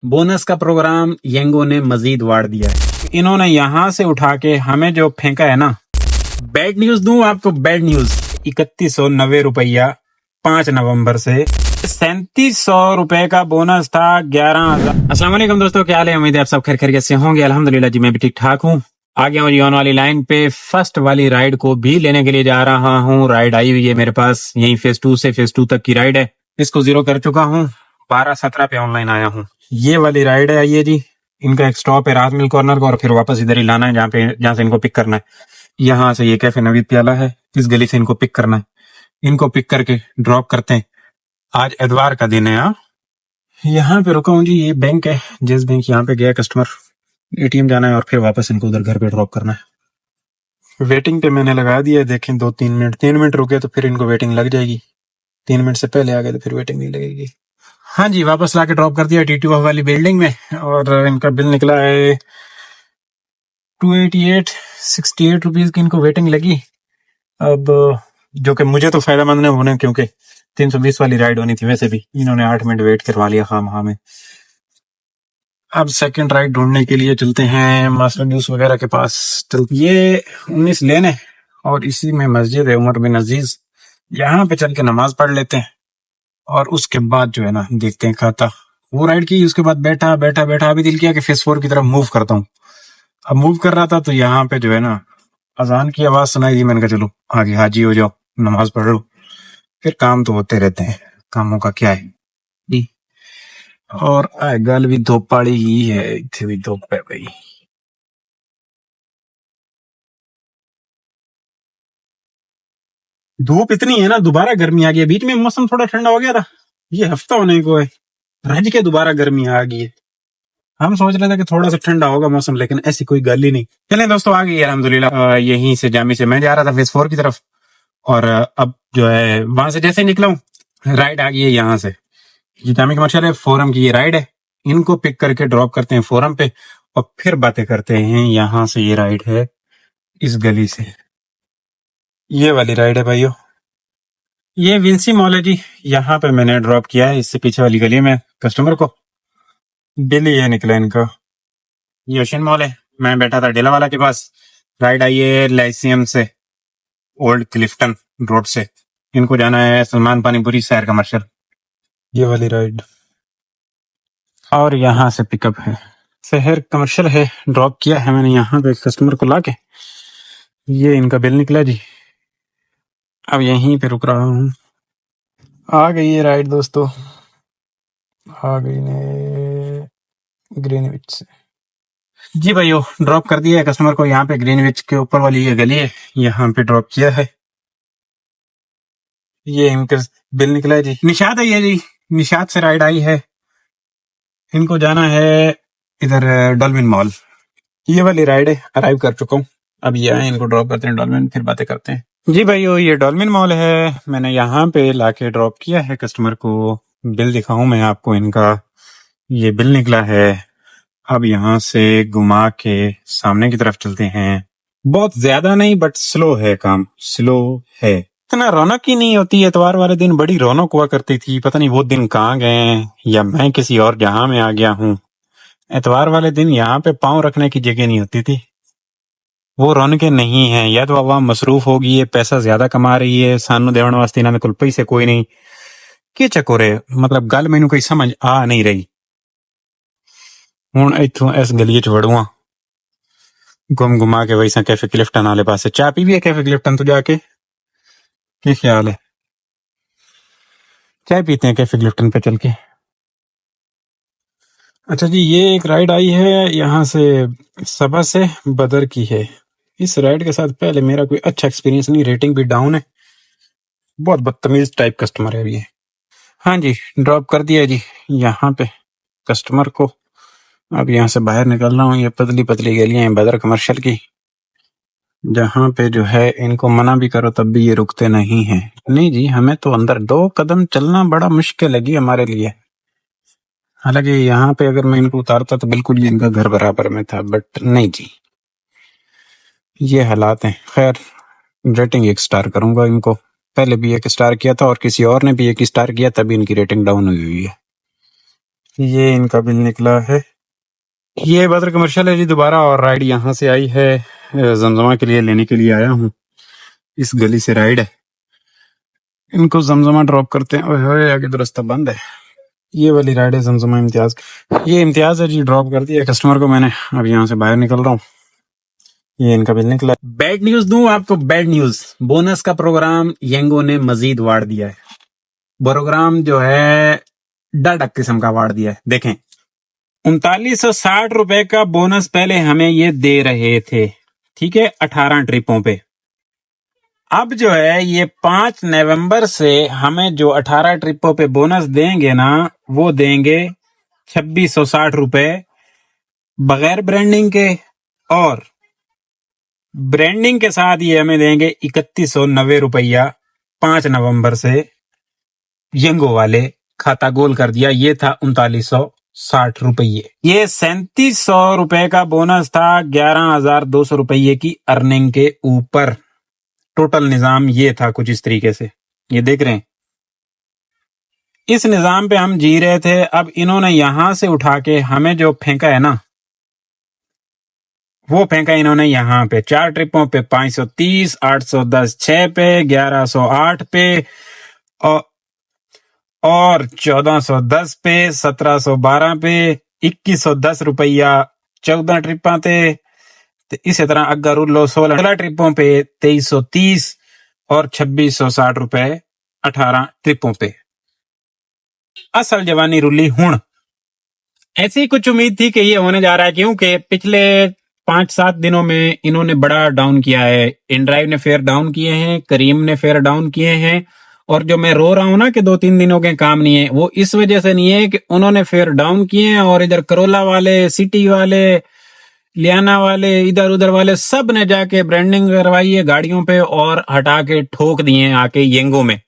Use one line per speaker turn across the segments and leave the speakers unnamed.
Bonus का programme येंगो ने मजीद वाड़ दिया है। इन्होंने यहां से उठा के हमें जो फेंका है ना, बैड न्यूज दूं आपको, बैड न्यूज। 3190 रुपया 5 नवंबर से 3700 रुपए का बोनस था। 11,000। अस्सलाम वालेकुम दोस्तों, क्या हाल है? उम्मीद है आप सब खैर खैरियत से होंगे। अल्हम्दुलिल्लाह जी, मैं भी ठीक ठाक हूँ। आ गया हूँ ऑन वाली लाइन पे। फर्स्ट वाली राइड को भी लेने के लिए जा रहा हूँ। राइड आई हुई है मेरे पास, यही फेज 2 से फेज 2 तक की राइड है। इसको 0 कर चुका हूँ। 12:17 पे ऑनलाइन आया हूँ। ये वाली राइड है। आइए जी, इनका एक स्टॉप है राहत मिल कॉर्नर का, और फिर वापस इधर ही लाना है जहाँ से इनको पिक करना है। यहाँ से ये कैफे नवीद प्याला है, इस गली से इनको पिक करना है। इनको पिक करके ड्रॉप करते हैं। आज एतवार का दिन है। यहाँ पे रुका हूँ जी, ये बैंक है जिस बैंक, यहाँ पे गया कस्टमर, एटीएम जाना है और फिर वापस इनको उधर घर पे ड्रॉप करना है। वेटिंग पे मैंने लगा दिया है, देखें 2-3 मिनट, 3 मिनट रुके तो फिर इनको वेटिंग लग जाएगी। 3 मिनट से पहले आ गए तो फिर वेटिंग नहीं लगेगी। हाँ जी, वापस लाके ड्रॉप कर दिया T2 वाली बिल्डिंग में, और इनका बिल निकला है 288 रुपीज की इनको वेटिंग लगी। अब जो कि मुझे तो फायदेमंद नहीं होने, क्योंकि 320 वाली राइड होनी थी। वैसे भी इन्होंने 8 मिनट वेट करवा लिया खामखा में। अब सेकंड राइड ढूंढने के लिए चलते हैं मास्टर जूस वगैरह के पास। ये 19 लेन है और इसी में मस्जिद है उमर बिन अजीज। यहाँ पे चल के नमाज पढ़ लेते हैं और उसके बाद जो है ना, देखते हैं खाता। वो राइड की, उसके बाद बैठा बैठा बैठा अभी दिल किया कि फेज 4 की तरफ मूव करता हूँ। अब मूव कर रहा था तो यहाँ पे जो है ना, अजान की आवाज सुनाई दी। मैंने कहा चलो आगे हाजी हो जाओ, नमाज पढ़ लो। फिर काम तो होते रहते हैं, कामों का क्या है जी। और गल भी धुप वाली ही है, इतने भी धुप है भाई। धूप इतनी है ना, दोबारा गर्मी आ गई है। बीच में मौसम थोड़ा ठंडा हो गया था, ये हफ्ता होने को है, रज के दोबारा गर्मी आ गई है। हम सोच रहे थे कि थोड़ा सा ठंडा होगा मौसम, लेकिन ऐसी कोई गल ही नहीं। चलें दोस्तों, आ गई है अल्हम्दुलिल्लाह। यहीं से जामी से मैं जा रहा था फेज 4 की तरफ, और अब जो है वहां से जैसे निकला हूँ, राइड आ गई है यहाँ से। ये जामी कमर्शियल है, फोरम की ये राइड है। इनको पिक करके ड्रॉप करते हैं फोरम पे और फिर बातें करते हैं। यहाँ से ये राइड है इस गली से, ये वाली राइड है भाइयों। ये विंसी मॉल है जी, यहाँ पे मैंने ड्रॉप किया है इससे पीछे वाली गली में कस्टमर को। बिल ये निकला इनका। ये ओशन मॉल है, मैं बैठा था डेला वाला के पास। राइड आई है लाइसियम से ओल्ड क्लिफ्टन रोड से। इनको जाना है सलमान पानीपुरी शहर कमर्शियल, ये वाली राइड। और यहाँ से पिकअप है, शहर कमर्शियल है। ड्रॉप किया है मैंने यहाँ पे कस्टमर को लाके। ये इनका बिल निकला जी। अब यहीं पे रुक रहा हूँ। आ गई ये राइड दोस्तों, आ गई ने ग्रीनविच से। जी भाइयों, ड्रॉप कर दिया है कस्टमर को यहाँ पे ग्रीनविच के ऊपर वाली ये गली है, यहाँ पे ड्रॉप किया है। ये इनका बिल निकला है जी। निशात है ये जी, निशात से राइड आई है। इनको जाना है इधर डॉल्फिन मॉल, ये वाली राइड है। अराइव कर चुका हूँ, अब ये आए, इनको ड्रॉप करते हैं डॉल्फिन, फिर बातें करते हैं। जी भाइयों, ये डॉल्फिन मॉल है, मैंने यहाँ पे लाके ड्रॉप किया है कस्टमर को। बिल दिखाऊं मैं आपको इनका, ये बिल निकला है। अब यहाँ से घुमा के सामने की तरफ चलते हैं। बहुत ज्यादा नहीं बट स्लो है काम, स्लो है। इतना रौनक ही नहीं होती। एतवार वाले दिन बड़ी रौनक हुआ करती थी, पता नहीं वो दिन कहाँ गए या मैं किसी और जहां में आ गया हूँ। एतवार वाले दिन यहाँ पे पांव रखने की जगह नहीं होती थी। वो रौनकें नहीं है, या तो आवाम मसरूफ होगी है, पैसा ज्यादा कमा रही है, सानू देवन वास्ते इन्होंने कोल पैसे कोई नहीं। के चकोरे, मतलब गल मैनू कोई समझ आ नहीं रही। हुण इथों इस गली च वड़ूआ, घुम घुमा के वैसा कैफे क्लिफ्टन वाले पास चाय पी भी है। कैफे क्लिफ्टन तो जाके क्या ख्याल है, चाय पीते हैं कैफे क्लिफ्टन पे चल के। अच्छा जी, ये एक राइड आई है यहाँ से, सबा से बदर की है। इस राइड के साथ पहले मेरा कोई अच्छा एक्सपीरियंस नहीं, रेटिंग भी डाउन है। बहुत बदतमीज टाइप कस्टमर है ये। हाँ जी, ड्रॉप कर दिया जी यहाँ पे कस्टमर को। अब यहाँ से बाहर निकल रहा हूँ। ये पतली पतली गलियां हैं बदर कमर्शियल की, जहाँ पे जो है इनको मना भी करो तब भी ये रुकते नहीं हैं। नहीं जी, हमें तो अंदर 2 कदम चलना बड़ा मुश्किल लगी हमारे लिए। हालांकि यहाँ पे अगर मैं इनको उतारता तो बिल्कुल ही इनका घर बराबर में था, बट नहीं जी, ये हालात हैं। खैर, रेटिंग 1 स्टार करूंगा इनको। पहले भी 1 स्टार किया था और किसी और ने भी 1 स्टार किया, तभी इनकी रेटिंग डाउन हुई है। ये इनका बिल निकला है। ये बद्र कमर्शियल है जी दोबारा, और राइड यहाँ से आई है जमजमा के लिए, लेने के लिए आया हूँ। इस गली से राइड है, इनको जमजमा ड्रॉप करते हैं। ओए होए, आगे तो रास्ता बंद है। ये वाली राइड है जमजमा इम्तियाज। ये इम्तियाज है जी, ड्रॉप कर दिया कस्टमर को मैंने, अब यहाँ से बाहर निकल रहा हूँ। ये इनका बिल निकला। बैड न्यूज दूं आपको, बैड न्यूज, बोनस का प्रोग्राम येंगो ने मजीद वाड़ दिया है। प्रोग्राम जो है डक किस्म का वाड़ दिया है। देखें, 3960 रुपए का बोनस पहले हमें ये दे रहे थे, ठीक है, 18 ट्रिपों पे। अब जो है ये 5 नवंबर से हमें जो 18 ट्रिपों पे बोनस देंगे ना, वो देंगे 2660 रुपए बगैर ब्रांडिंग के, और ब्रांडिंग के साथ ये हमें देंगे 3190 रुपया 5 नवंबर से। येंगो वाले खाता गोल कर दिया। ये था 3960 रुपये। ये 3700 रुपए का बोनस था 11,200 रुपये की अर्निंग के ऊपर। टोटल निजाम ये था कुछ इस तरीके से, ये देख रहे हैं। इस निजाम पे हम जी रहे थे। अब इन्होंने यहां से उठा के हमें जो फेंका है ना, वो फेंका इन्होंने यहाँ पे 4 ट्रिपों पे 530, 810 6 पे, 1108 पे, और 1410 पे, 1712 पे, 2110 रुपया 14 ट्रिपा ते, इसी तरह अगर उल्लो 16 ट्रिपों पे 2330 और 2660 रुपए 18 ट्रिपों पे। असल जवानी रुली हुण। ऐसी कुछ उम्मीद थी कि ये होने जा रहा है, क्योंकि पिछले 5-7 दिनों में इन्होंने बड़ा डाउन किया है। इनड्राइव ने फेयर डाउन किए हैं, करीम ने फेयर डाउन किए हैं, और जो मैं रो रहा हूं ना कि 2-3 दिनों के काम नहीं है, वो इस वजह से नहीं है कि उन्होंने फेयर डाउन किए हैं, और इधर करोला वाले, सिटी वाले, लियाना वाले, इधर उधर वाले सब ने जाके ब्रांडिंग करवाई है गाड़ियों पे और हटा के ठोक दिए आके येंगो में।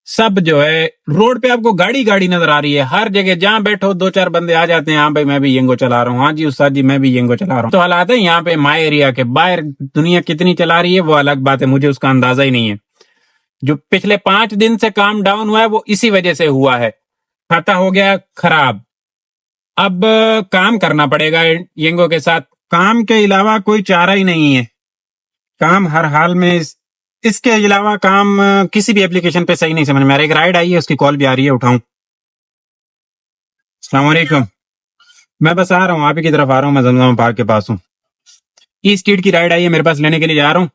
सब जो है रोड पे आपको गाड़ी गाड़ी नजर आ रही है हर जगह, जहां बैठो 2-4 बंदे आ जाते हैं। हाँ भाई मैं भी येंगो चला रहा हूँ, हाँ जी उस्ताद जी मैं भी येंगो चला रहा हूँ। तो हालात है यहाँ पे माई एरिया के बाहर दुनिया कितनी चला रही है वो अलग बात है, मुझे उसका अंदाजा ही नहीं है। जो पिछले 5 दिन से काम डाउन हुआ है वो इसी वजह से हुआ है, खाता हो गया खराब। अब काम करना पड़ेगा येंगो के साथ, काम के अलावा कोई चारा ही नहीं है। काम हर हाल में इसके अलावा काम किसी भी एप्लीकेशन पे सही नहीं समझ में आ रहा है। एक राइड आई है, उसकी कॉल भी आ रही है, उठाऊं। अस्सलाम वालेकुम। मैं बस आ रहा हूँ, आप ही की तरफ आ रहा हूँ, मैं जमजम पार्क के पास हूँ। ई स्ट्रीट की राइड आई है मेरे पास, लेने के लिए जा रहा हूँ।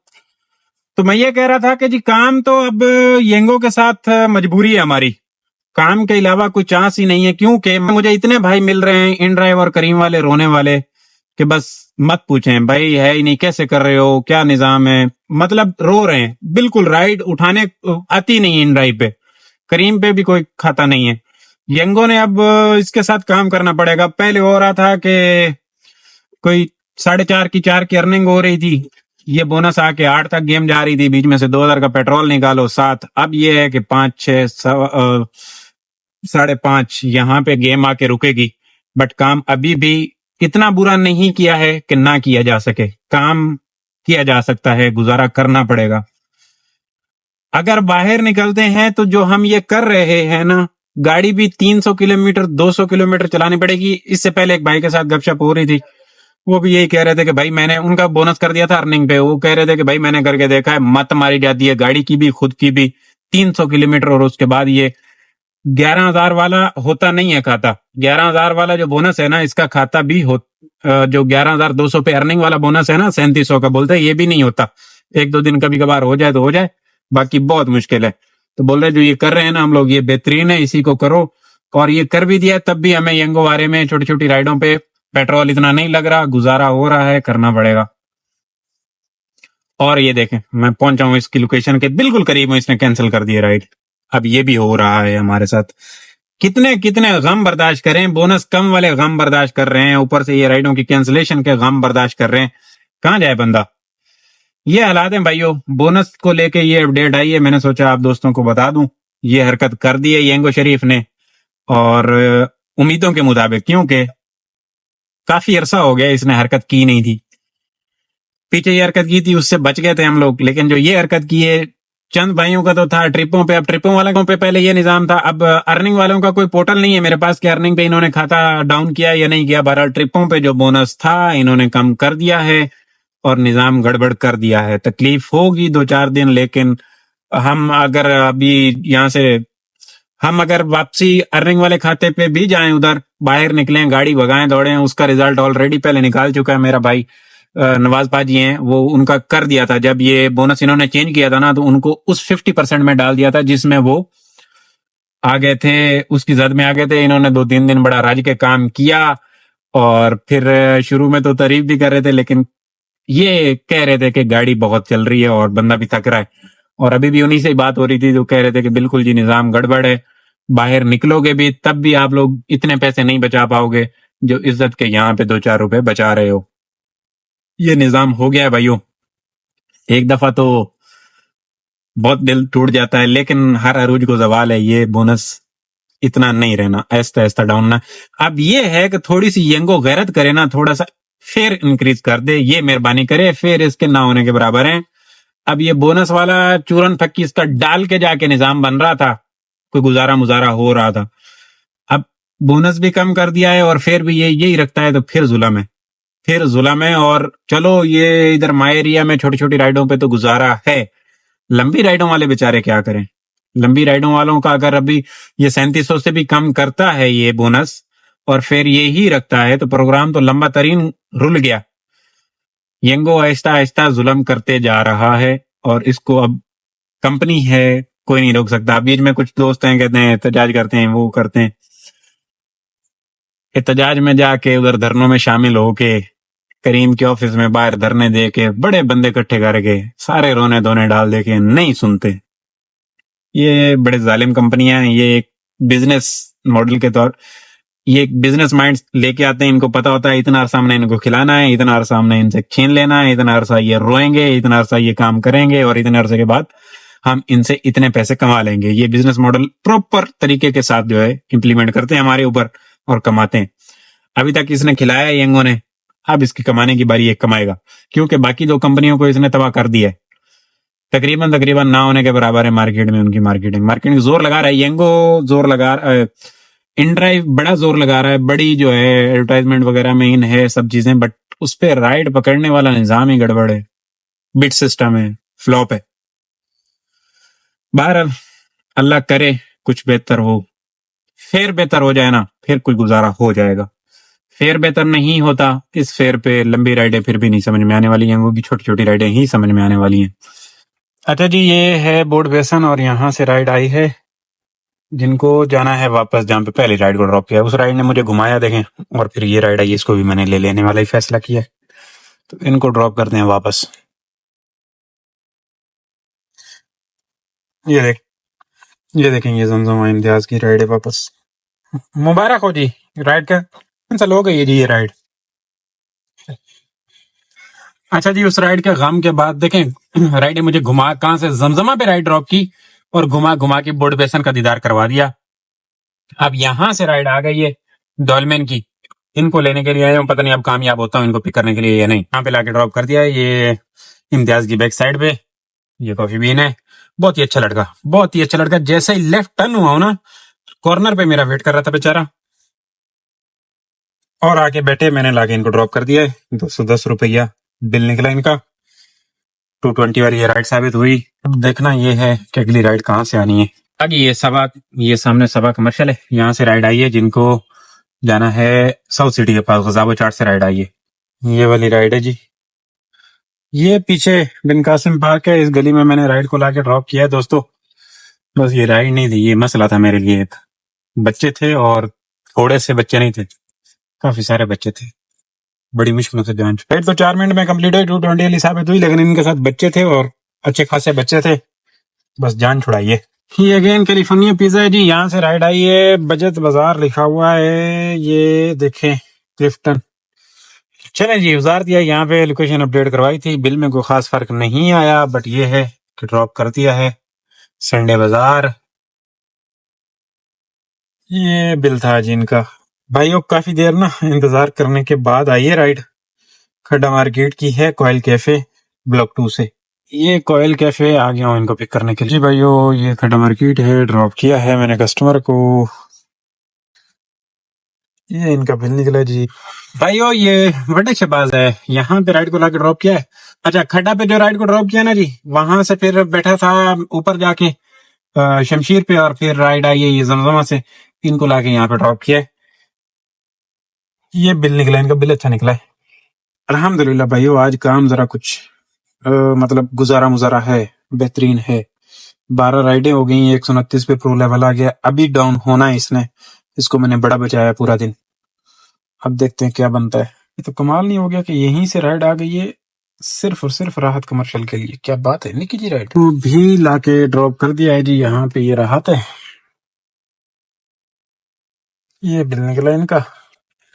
तो मैं ये कह रहा था कि जी काम तो अब येंगो के साथ मजबूरी है हमारी, काम के अलावा कोई चांस ही नहीं है। क्योंकि मुझे इतने भाई मिल रहे हैं इन ड्राइव और करीम वाले रोने वाले कि बस मत पूछें भाई, है ही नहीं, कैसे कर रहे हो, क्या निजाम है, मतलब रो रहे हैं। बिल्कुल राइड उठाने आती नहीं इन ड्राइव पे, करीम पे भी कोई खाता नहीं है। येंगो ने अब इसके साथ काम करना पड़ेगा। पहले हो रहा था कि कोई 4.5 की अर्निंग हो रही थी, ये बोनस आके 8 तक गेम जा रही थी, बीच में से 2000 का पेट्रोल निकालो 7। अब ये है कि 5, 6, 5.5 यहाँ पे गेम आके रुकेगी। बट काम अभी भी इतना बुरा नहीं किया है कि ना किया जा सके, काम किया जा सकता है, गुजारा करना पड़ेगा। अगर बाहर निकलते हैं तो जो हम ये कर रहे हैं ना, गाड़ी भी 300 किलोमीटर 200 किलोमीटर चलानी पड़ेगी। इससे पहले एक भाई के साथ गपशप हो रही थी, वो भी यही कह रहे थे कि भाई मैंने उनका बोनस कर दिया था अर्निंग पे, वो कह रहे थे कि भाई मैंने करके देखा है, मत मारी जाती है गाड़ी की भी खुद की भी, 300 किलोमीटर। और उसके बाद ये 11,000 वाला होता नहीं है खाता, 11,000 वाला जो बोनस है ना, इसका खाता भी हो, जो 11,200 पे अर्निंग वाला बोनस है ना, 3700 का बोलते हैं, ये भी नहीं होता। 1-2 दिन कभी कभार हो जाए तो हो जाए, बाकी बहुत मुश्किल है। तो बोल रहे जो ये कर रहे हैं ना हम लोग, ये बेहतरीन है, इसी को करो। और ये कर भी दिया, तब भी हमें येंगो बारे में छोटी छोटी राइडों पे पेट्रोल इतना नहीं लग रहा, गुजारा हो रहा है, करना पड़ेगा। और ये देखें मैं पहुंचा हूं इसकी लोकेशन के बिल्कुल करीब हूं, इसने कैंसिल कर दिया राइड। अब ये भी हो रहा है हमारे साथ। कितने कितने गम बर्दाश्त करें, बोनस कम वाले गम बर्दाश्त कर रहे हैं, ऊपर से ये राइडों की कैंसिलेशन के गम बर्दाश्त कर रहे हैं, कहां जाए बंदा। ये हालात है भाइयों। बोनस को लेके ये अपडेट आई है, मैंने सोचा आप दोस्तों को बता दूं। ये हरकत कर दी है येंगो शरीफ ने, और उम्मीदों के मुताबिक, क्योंकि काफी अरसा हो गया इसने हरकत की नहीं थी। पीछे ये हरकत की थी उससे बच गए थे हम लोग, लेकिन जो ये हरकत की है चंद भाइयों का तो था ट्रिपों पे। अब ट्रिपों वालों पे पहले ये निजाम था, अब अर्निंग वालों का कोई पोर्टल नहीं है मेरे पास कि अर्निंग पे इन्होंने खाता डाउन किया या नहीं किया। बहरहाल ट्रिपों पे जो बोनस था इन्होंने कम कर दिया है और निजाम गड़बड़ कर दिया है। तकलीफ होगी 2-4 दिन, लेकिन हम अगर अभी यहाँ से हम अगर वापसी अर्निंग वाले खाते पे भी जाएं, उधर बाहर निकलें, गाड़ी भगाएं, दौड़ें, उसका रिजल्ट ऑलरेडी पहले निकाल चुका है मेरा भाई नवाज पाजी हैं, वो उनका कर दिया था। जब ये बोनस इन्होंने चेंज किया था ना, तो उनको उस 50% में डाल दिया था जिसमें वो आ गए थे, उसकी जद में आ गए थे। इन्होंने 2-3 दिन बड़ा राज के काम किया और फिर शुरू में तो तारीफ भी कर रहे थे, लेकिन ये कह रहे थे कि गाड़ी बहुत चल रही है और बंदा भी थक रहा है। और अभी भी उन्हीं से ही बात हो रही थी जो कह रहे थे कि बिल्कुल जी निजाम गड़बड़ है, बाहर निकलोगे भी तब भी आप लोग इतने पैसे नहीं बचा पाओगे जो इज्जत के यहाँ पे 2-4 रुपए बचा रहे हो। ये निजाम हो गया है भाइयों। एक दफा तो बहुत दिल टूट जाता है, लेकिन हर अरूज को जवाल है, ये बोनस इतना नहीं रहना, ऐसा ऐसा डाउन ना। अब ये है कि थोड़ी सी यंगो गैरत करे ना, थोड़ा सा फिर इंक्रीज कर दे, ये मेहरबानी करे, फिर इसके ना होने के बराबर है। अब ये बोनस वाला चूरन फक्की इसका डाल के जाके निजाम बन रहा था, कोई गुजारा मुजारा हो रहा था। अब बोनस भी कम कर दिया है और फिर भी ये यही रखता है, तो फिर जुल्म है, फिर जुल्म है। और चलो ये इधर माई एरिया में छोटी छोटी राइडों पे तो गुजारा है, लंबी राइडों वाले बेचारे क्या करें। लंबी राइडों वालों का अगर अभी ये 3700 से भी कम करता है ये बोनस और फिर ये ही रखता है, तो प्रोग्राम तो लंबा तरीन रुल गया। यंगो आहिस्ता आहिस्ता जुल्म करते जा रहा है और इसको अब कंपनी है, कोई नहीं रोक सकता। बीच में कुछ दोस्त हैं कहते हैं एहतजाज करते हैं, वो करते हैं, एहतजाज में जाके उधर धरनों में शामिल होके करीम के ऑफिस में बाहर धरने दे के बड़े बंदे इकट्ठे करके सारे रोने धोने डाल दे के नहीं सुनते। ये बड़े जालिम कंपनियां हैं, ये एक बिजनेस मॉडल के तौर, ये एक बिजनेस माइंड लेके आते हैं। इनको पता होता है इतना अरसा हमने इनको खिलाना है, इतना अरसा हमने इनसे छीन लेना है, इतना अरसा ये रोएंगे, इतना अरसा ये काम करेंगे और इतने अरसे के बाद हम इनसे इतने पैसे कमा लेंगे। ये बिजनेस मॉडल प्रॉपर तरीके के साथ जो है इंप्लीमेंट करते हैं हमारे ऊपर और कमाते हैं। अभी तक इसने खिलाया है यंगों ने, अब इसकी कमाने की बारी एक कमाएगा, क्योंकि बाकी दो कंपनियों को इसने तबाह कर दिया है। तकरीबन तकरीबन ना होने के बराबर है मार्केट में उनकी मार्केटिंग जोर लगा रहा है, यंगो जोर लगा इनड्राइव बड़ा जोर लगा रहा है, बड़ी जो है एडवर्टाइजमेंट वगैरह में इन है सब चीजें, बट उस पर राइड पकड़ने वाला निजाम ही गड़बड़ है, बिट सिस्टम है, फ्लॉप है। बहरहाल अल्लाह करे कुछ बेहतर हो, फिर बेहतर हो जाए ना, फिर कुछ गुजारा हो जाएगा। फेयर बेहतर नहीं होता, इस फेयर पे लंबी राइडें फिर भी नहीं समझ में आने वाली हैं, की छोटी छोटी राइडें ही समझ में आने वाली हैं। अच्छा जी, ये है बोर्ड बेसन और यहाँ से राइड आई है, जिनको जाना है वापस जहाँ पे पहली राइड को ड्रॉप किया, उस राइड ने मुझे घुमाया देखें, और फिर ये राइड आई, इसको भी मैंने ले लेने वाला ही फैसला किया, तो इनको ड्रॉप करते हैं वापस। ये देखें ये जमजम इम्तियाज की राइड है वापस। मुबारक हो जी, राइड का कैंसिल हो गई है जी ये राइड। अच्छा जी, उस राइड के गम के बाद देखें राइड ने मुझे घुमा, कहां से जमजमा पे राइड ड्रॉप की और घुमा घुमा के बोर्ड बेसन का दीदार करवा दिया। अब यहां से राइड आ गई है डॉलमेन की, इनको लेने के लिए आया हूं, पता नहीं अब कामयाब होता हूं इनको पिक करने के लिए या नहीं। यहाँ पे लाके ड्रॉप कर दिया है, ये इम्तियाज की बैक साइड पे, ये कॉफी बीन है, बहुत ही अच्छा लड़का, बहुत ही अच्छा लड़का। जैसे ही लेफ्ट टर्न हुआ ना, कॉर्नर पे मेरा वेट कर रहा था बेचारा, और आके बैठे, मैंने लाके इनको ड्रॉप कर दिया है। 210 रुपया बिल निकला इनका, 220 वाली ये राइड साबित हुई। अब देखना ये है कि अगली राइड कहाँ से आनी है। आगे ये सामने सबा कमर्शियल है, यहाँ से राइड आई है, जिनको जाना है साउथ सिटी के पास, गजाबो चाट से राइड आई है, ये वाली राइड है जी। ये पीछे बिन कासिम पार्क है, इस गली में मैंने राइड को लाके ड्रॉप किया है दोस्तों। बस ये राइड नहीं थी, ये मसला था मेरे लिए, एक बच्चे थे और थोड़े से बच्चे नहीं थे, काफी सारे बच्चे थे, बड़ी मुश्किलों से जान राइड तो 4 मिनट में कंप्लीट हुई, 220 वाली साबित हुई, लेकिन इनके साथ बच्चे थे और अच्छे खासे बच्चे थे, बस जान छुड़ाइए। ये अगेन कैलिफोर्निया पिज्जा है जी, यहाँ से राइड आई है, बजट बाजार लिखा हुआ है, ये देखें क्लिफ्टन। चले जी, उतार दिया, यहाँ पे लोकेशन अपडेट करवाई थी, बिल में कोई खास फर्क नहीं आया, बट ये है कि ड्रॉप कर दिया है संडे बाजार। ये बिल था जी इनका। भाइयों काफी देर ना इंतजार करने के बाद आई है राइड, खड्डा मार्केट की है, कोयल कैफे ब्लॉक 2 से। ये कोयल कैफे आ गया हूँ इनको पिक करने के लिए। जी भाइयों, ये खड्डा मार्केट है, ड्रॉप किया है मैंने कस्टमर को। ये इनका बिल निकला जी। भाइयों, ये बड़े शहबाज है, यहाँ पे राइड को लाके ड्रॉप किया है। अच्छा, खड्डा पे जो राइड को ड्रॉप किया ना जी, वहां से फिर बैठा था ऊपर जाके शमशीर पे, और फिर राइड आई है ये जमजमा से, इनको लाके यहाँ पे ड्रॉप किया है। ये बिल निकला, इनका बिल अच्छा निकला है अल्हम्दुलिल्लाह। भाइयों, आज काम जरा कुछ मतलब गुजारा मुजारा है, बेहतरीन है। 12 राइडें हो गई, 129 पे प्रो लेवल आ गया। अभी डाउन होना है इसने, इसको मैंने बड़ा बचाया पूरा दिन। अब देखते हैं क्या बनता है। ये तो कमाल नहीं हो गया कि यहीं से राइड आ गई है, सिर्फ और सिर्फ राहत कमर्शियल के लिए। क्या बात है, निकी जी राइड तो भी लाके ड्रॉप कर दिया है जी यहाँ पे। ये राहत है, ये बिल निकला इनका।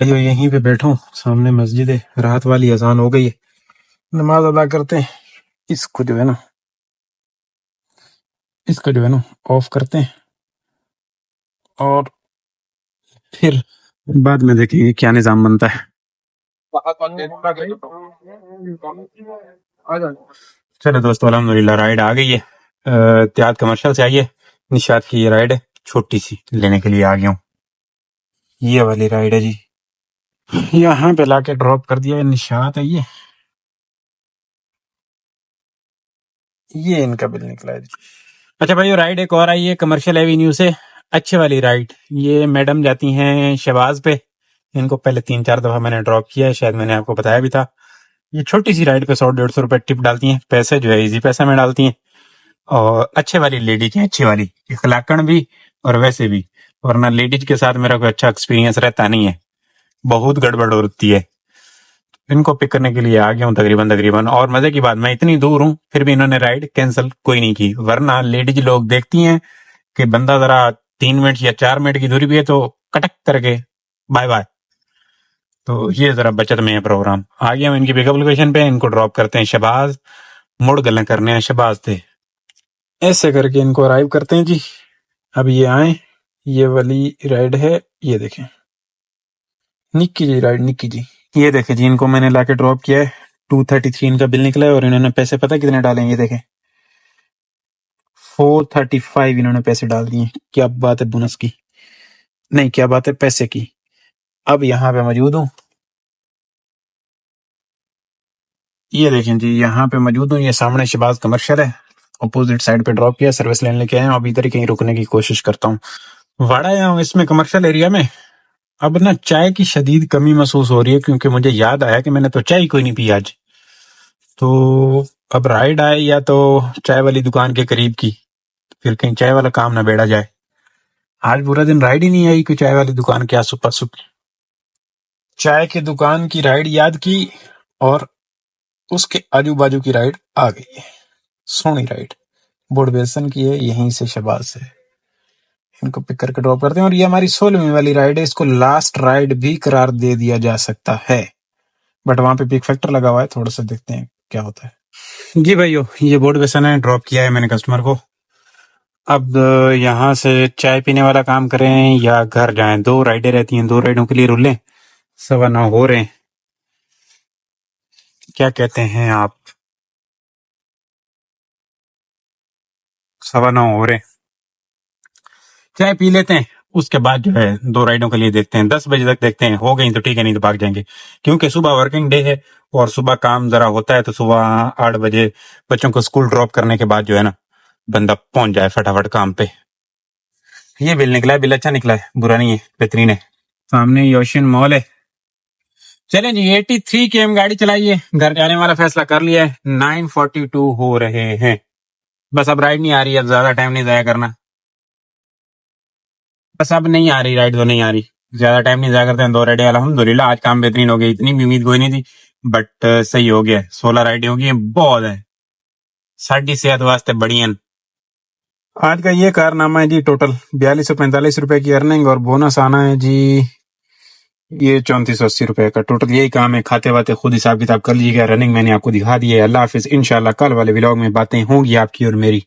अयो, यहीं पे बैठो, सामने मस्जिद है, राहत वाली अजान हो गई है, नमाज अदा करते हैं। इसको जो है ना, इसका जो है ना ऑफ करते हैं, और फिर बाद में देखेंगे क्या निजाम बनता है। चलो दोस्तों, अल्हम्दुलिल्लाह राइड आ गई है। इत्तेहाद कमर्शियल से आई है। निशात की ये राइड है, छोटी सी लेने के लिए आ गया हूँ। ये वाली राइड है जी, यहाँ पे लाके ड्रॉप कर दिया है। निशात है ये इनका बिल निकला है जी। अच्छा भाई, राइड एक और आई है कमर्शियल एवेन्यू से, अच्छे वाली राइड। ये मैडम जाती हैं शहबाज पे, इनको पहले 3-4 दफा मैंने ड्रॉप किया है, शायद मैंने आपको बताया भी था। ये छोटी सी राइड पे 100-150 रुपए टिप डालती हैं, पैसे जो है इजी पैसा में डालती हैं। और अच्छे वाली लेडीज है, अच्छी वाली इखलाकन भी और वैसे भी। वरना लेडीज के साथ मेरा कोई अच्छा एक्सपीरियंस रहता नहीं है, बहुत गड़बड़ होती है। इनको पिक करने के लिए आ गया हूँ तकरीबन। और मजे की बात, मैं इतनी दूर हूँ फिर भी इन्होंने राइड कैंसिल कोई नहीं की। वरना लेडीज लोग देखती हैं कि बंदा जरा 3 मिनट या 4 मिनट की दूरी भी है तो कटक करके बाय बाय। तो ये जरा बचत में है प्रोग्राम। आ गया हूँ इनकी पिकअप लोकेशन पे, इनको ड्रॉप करते हैं शहबाज, मुड़ गलें करने हैं शहबाज थे। ऐसे करके इनको अराइव करते हैं जी। अब ये आए, ये वाली राइड है, ये देखें, निक्की जी राइड, निक्की जी। ये देखें जी, इनको मैंने लाके ड्रॉप किया है। 233 इनका बिल निकला है, और इन्होंने पैसे पता कितने डाले हैं, ये देखें 435 इन्होंने पैसे डाल दिए। क्या बात है बोनस की, नहीं क्या बात है पैसे की। अब यहाँ पे मौजूद हूँ, ये देखें जी, यहाँ पे मौजूद हूँ। ये सामने शहबाज कमर्शियल है, अपोजिट साइड पे ड्रॉप किया, सर्विस लेने लेके आए हैं। अब इधर ही कहीं रुकने की कोशिश करता हूँ। वाड़ा आया हूँ इसमें कमर्शियल एरिया में। अब ना चाय की शदीद कमी महसूस हो रही है, क्योंकि मुझे याद आया कि मैंने तो चाय कोई नहीं पी आज। तो अब राइड आए या तो चाय वाली दुकान के करीब की, फिर कहीं चाय वाला काम ना बेड़ा जाए। आज पूरा दिन राइड ही नहीं आई कि चाय वाली दुकान के आसू पासू। चाय की दुकान की राइड याद की, और उसके आजू बाजू की राइड आ गई है। सोनी राइड बोर्ड बेसन की है, यहीं से शहबाज से। इनको पिक करके ड्रॉप करते हैं। और ये हमारी 16वीं वाली राइड है, इसको लास्ट राइड भी करार दे दिया जा सकता है, बट वहां पे पिक फैक्टर लगा हुआ है, थोड़ा सा देखते हैं क्या होता है। जी भाइयों, ये बोर्ड बेसन है, ड्रॉप किया है मैंने कस्टमर को। अब यहाँ से चाय पीने वाला काम करें या घर जाएं। 2 राइडें रहती हैं, 2 राइडों के लिए रुलें। 9:15 हो रहे हैं, क्या कहते हैं आप? 9:15 हो रहे हैं, चाय पी लेते हैं, उसके बाद जो है 2 राइडों के लिए देखते हैं। 10 बजे तक देखते हैं, हो गई तो ठीक है, नहीं तो भाग जाएंगे। क्योंकि सुबह वर्किंग डे है, और सुबह काम जरा होता है, तो सुबह 8 बजे बच्चों को स्कूल ड्रॉप करने के बाद जो है ना, बंदा पहुंच जाए फटाफट काम पे। ये बिल निकला है, बिल अच्छा निकला है, बुरा नहीं है, बेहतरीन है। सामने योशियन मॉल है। चलें जी, 83 की हम गाड़ी चलाइए, घर जाने वाला फैसला कर लिया है। 9:42 हो रहे हैं, बस अब राइड नहीं आ रही, अब ज्यादा टाइम नहीं जाया करना। बस अब नहीं आ रही राइड, तो नहीं आ रही, ज्यादा टाइम नहीं जाया करते हैं। 2 राइडें अल्हम्दुलिल्लाह आज काम बेहतरीन हो गया, इतनी भी उम्मीद कोई नहीं थी, बट सही हो गया। 16 राइडें हो गई हैं, बहुत है, साड़ी सेहत वास्ते बढ़िया। आज का ये कारनामा है जी, टोटल 4245 रुपए की अर्निंग, और बोनस आना है जी ये 3480 रुपए का। टोटल यही काम है, खाते वाते खुद हिसाब किताब कर लीजिएगा। रनिंग मैंने आपको दिखा दी है। अल्लाह हाफिज, इंशाल्लाह कल वाले व्लॉग में बातें होंगी आपकी और मेरी।